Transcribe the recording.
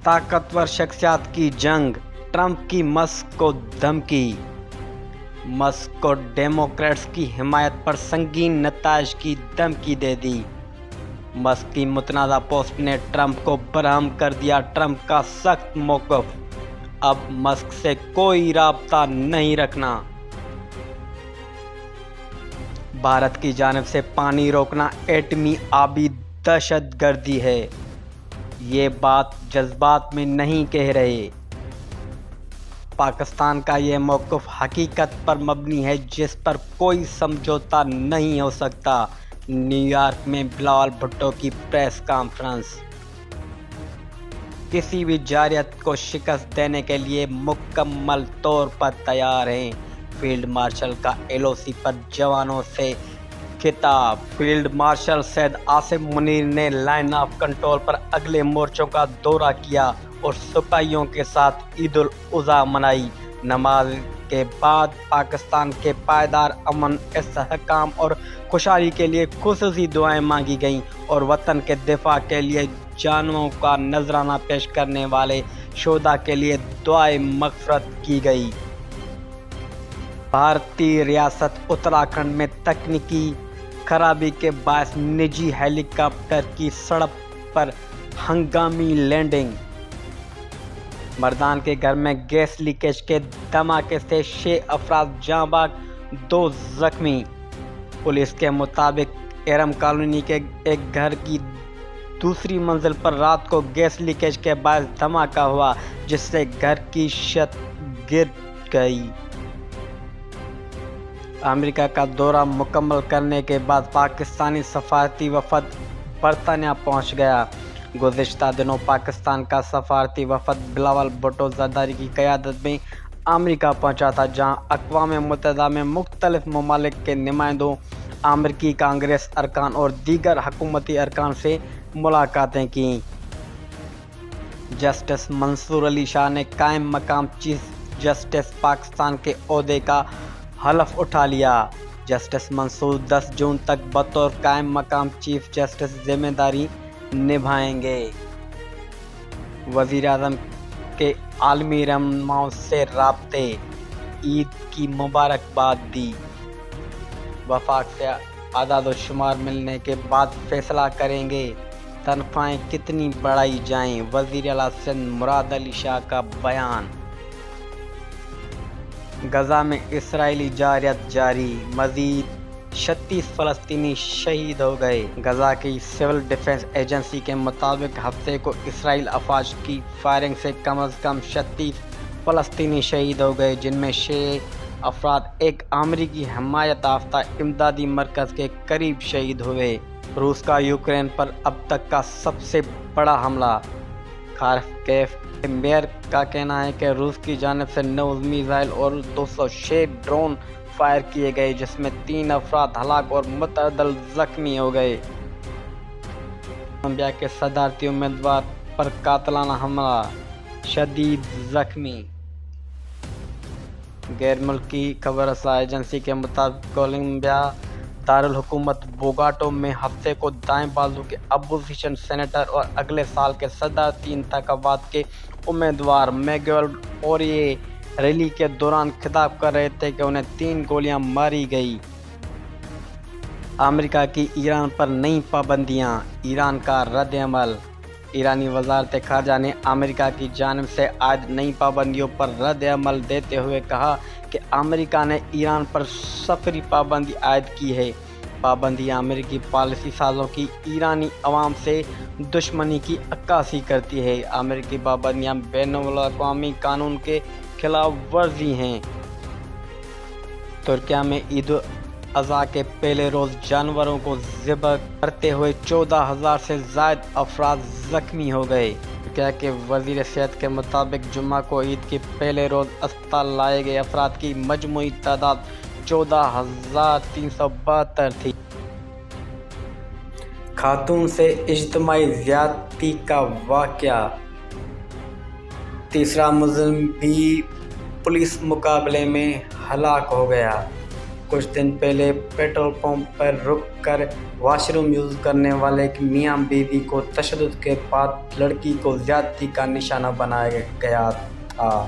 طاقتور شخصیات کی جنگ، ٹرمپ کی مسک کو دھمکی۔ مسک کو ڈیموکریٹس کی حمایت پر سنگین نتائج کی دھمکی دے دی۔ مسک کی متنازع پوسٹ نے ٹرمپ کو برہم کر دیا۔ ٹرمپ کا سخت موقف، اب مسک سے کوئی رابطہ نہیں رکھنا۔ بھارت کی جانب سے پانی روکنا ایٹمی آبی دہشت گردی ہے، یہ بات جذبات میں نہیں کہہ رہے۔ پاکستان کا یہ موقف حقیقت پر مبنی ہے جس پر کوئی سمجھوتہ نہیں ہو سکتا۔ نیو یارک میں بلاول بھٹو کی پریس کانفرنس۔ کسی بھی جارحیت کو شکست دینے کے لیے مکمل طور پر تیار ہیں۔ فیلڈ مارشل کا LOC پر جوانوں سے خطاب۔ فیلڈ مارشل سید عاصم منیر نے لائن آف کنٹرول پر اگلے مورچوں کا دورہ کیا اور سپاہیوں کے ساتھ عید الاضحیٰ منائی۔ نماز کے بعد پاکستان کے پائیدار امن، استحکام اور خوشحالی کے لیے خصوصی دعائیں مانگی گئیں اور وطن کے دفاع کے لیے جانوں کا نذرانہ پیش کرنے والے شہداء کے لیے دعائے مغفرت کی گئی۔ بھارتی ریاست اتراکھنڈ میں تکنیکی خرابی کے باعث نجی ہیلی کاپٹر کی سڑک پر ہنگامی لینڈنگ۔ مردان کے گھر میں گیس لیکیج کے دھماکے سے 6 افراد جاں بحق، 2 زخمی۔ پولیس کے مطابق ارم کالونی کے ایک گھر کی دوسری منزل پر رات کو گیس لیکیج کے باعث دھماکہ ہوا جس سے گھر کی چھت گر گئی۔ امریکہ کا دورہ مکمل کرنے کے بعد پاکستانی سفارتی وفد برطانیہ پہنچ گیا۔ گزشتہ دنوں پاکستان کا سفارتی وفد بلاول بھٹو زرداری کی قیادت میں امریکہ پہنچا تھا، جہاں اقوام متحدہ میں مختلف ممالک کے نمائندوں، امریکی کانگریس ارکان اور دیگر حکومتی ارکان سے ملاقاتیں کیں۔ جسٹس منصور علی شاہ نے قائم مقام چیف جسٹس پاکستان کے عہدے کا حلف اٹھا لیا۔ جسٹس منصور 10 جون تک بطور قائم مقام چیف جسٹس ذمہ داری نبھائیں گے۔ وزیر اعظم کے عالمی رہنماؤں سے رابطے، عید کی مبارکباد دی۔ وفاق سے اعداد و شمار ملنے کے بعد فیصلہ کریں گے تنخواہیں کتنی بڑھائی جائیں، وزیر اعلیٰ سندھ مراد علی شاہ کا بیان۔ غزہ میں اسرائیلی جارحیت جاری، مزید 36 فلسطینی شہید ہو گئے۔ غزہ کی سول ڈیفنس ایجنسی کے مطابق ہفتے کو اسرائیلی افواج کی فائرنگ سے کم از کم 36 فلسطینی شہید ہو گئے، جن میں 6 افراد ایک امریکی حمایت یافتہ امدادی مرکز کے قریب شہید ہوئے۔ روس کا یوکرین پر اب تک کا سب سے بڑا حملہ۔ خارکیف کے میئر کا کہنا ہے کہ روس کی جانب سے 9 میزائل اور 206 ڈرون فائر کیے گئے، جس میں 3 افراد ہلاک اور متعدد زخمی ہو گئے۔ کولمبیا کے صدارتی امیدوار پر قاتلانہ حملہ، شدید زخمی۔ غیر ملکی خبر رساں ایجنسی کے مطابق کولمبیا دارالحکومت بوگاٹا میں ہفتے کو دائیں بازو کے اپوزیشن سینیٹر اور اگلے سال کے صدارتی انتخابات کے امیدوار میگوئل اوریے ریلی کے دوران خطاب کر رہے تھے کہ انہیں 3 گولیاں ماری گئیں۔ امریکہ کی ایران پر نئی پابندیاں، ایران کا رد عمل۔ ایرانی وزارت خارجہ نے امریکہ کی جانب سے عائد نئی پابندیوں پر رد عمل دیتے ہوئے کہا کہ امریکہ نے ایران پر سفری پابندی عائد کی ہے۔ پابندیاں امریکی پالیسی سازوں کی ایرانی عوام سے دشمنی کی عکاسی کرتی ہے۔ امریکی پابندیاں بین الاقوامی قانون کے خلاف ورزی ہیں۔ ترکیہ میں عید الاضحیٰ کے پہلے روز جانوروں کو ذبح کرتے ہوئے 14,000 سے زائد افراد زخمی ہو گئے۔ ترکیہ کے وزیر صحت کے مطابق جمعہ کو عید کے پہلے روز اسپتال لائے گئے افراد کی مجموعی تعداد 14,372 تھی۔ خاتون سے اجتماعی زیادتی کا واقعہ، تیسرا ملزم بھی پولیس مقابلے میں ہلاک ہو گیا۔ کچھ دن پہلے پیٹرول پمپ پر رک کر واش روم یوز کرنے والے ایک میاں بیوی کو تشدد کے بعد لڑکی کو زیادتی کا نشانہ بنایا گیا تھا۔